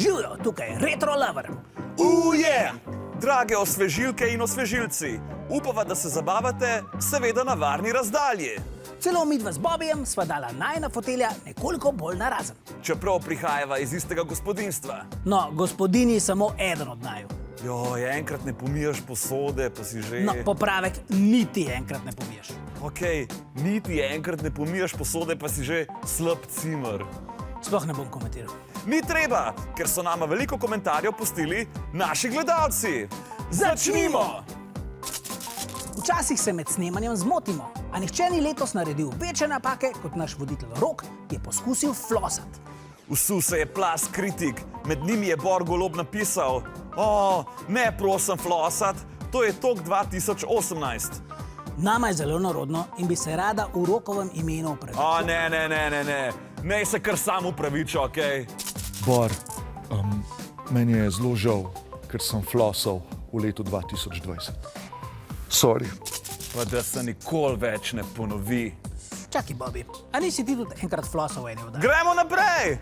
Živijo, tukaj je Retro Lover. Yeah! Drage osvežilke in osvežilci, upava, da se zabavate, seveda na varni razdalji. Celo midva z Bobijem sva dala najina fotelja nekoliko bolj narazen. Čeprav prihajava iz istega gospodinjstva. No, gospodinji samo eden od naju. Joj, enkrat ne pomijaš posode, pa si že... No, popravek, niti enkrat ne pomiješ. Okej, niti enkrat ne pomijaš posode, pa si že slab cimer. Sploh ne bom komentiral. Ni treba, ker so nama veliko komentarjev pustili naši gledalci. Začnimo! Včasih se med snemanjem zmotimo, a nihče ni letos naredil večje napake kot naš voditelj Rok, ki je poskusil flosati. Vsul se je plaz kritik, med njimi je Bor Golob napisal: "O, ne prosim flosat, to je tok 2018. Nama je zelo narodno in bi se rada v Rokovem imenu opravičila. O, ne. Nej se kar sam upraviča, okej? Bor, meni je zelo žal, ker sem flosal v letu 2020. Sorry. Pa da se nikoli več ne ponovi. Čakaj, Bobi, a nisi ti tudi enkrat flosal v eni oddaji? Gremo naprej!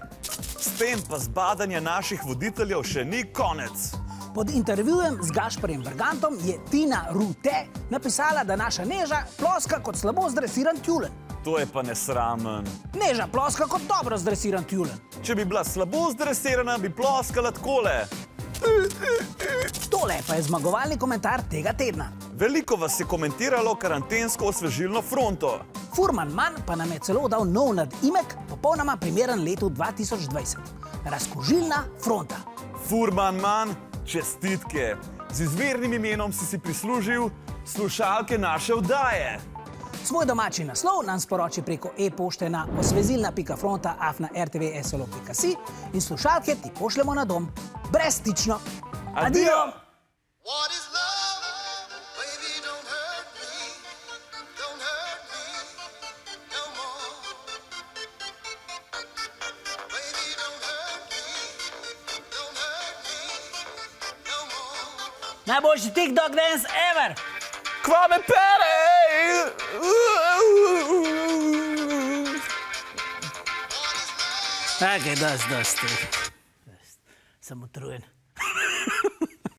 S tem pa zbadanje naših voditeljev še ni konec. Pod intervjujem z Gašperjem Bergantom je Tina Rute napisala, da naša Neža ploska kot slabo zdresiran tjulen. To je pa nesramen. Neža ploska kot dobro zdresiran tjulen. Če bi bila slabo zdresirana, bi ploskala takole. Tole pa je zmagovalni komentar tega tedna. Veliko vas je komentiralo karantensko osvežilno fronto. Furman Mann pa nam je celo dal nov nadimek, popolnoma primeren letu 2020. Razkožilna fronta. Furman Mann, čestitke. Z izvirnim imenom si prislužil slušalke naše oddaje. Svoj domači naslov nam sporoči preko e-pošte na osvezilna.fronta@rtvslo.si in slušalke ti pošljemo na dom. Brezstično. Adijo! What is love? Baby, don't hurt me. Don't hurt me no more. Baby, don't hurt me. Don't hurt me no more. Najboljši TikTok dance ever! Kva me pere? Okej, dosti. Sem utrujen.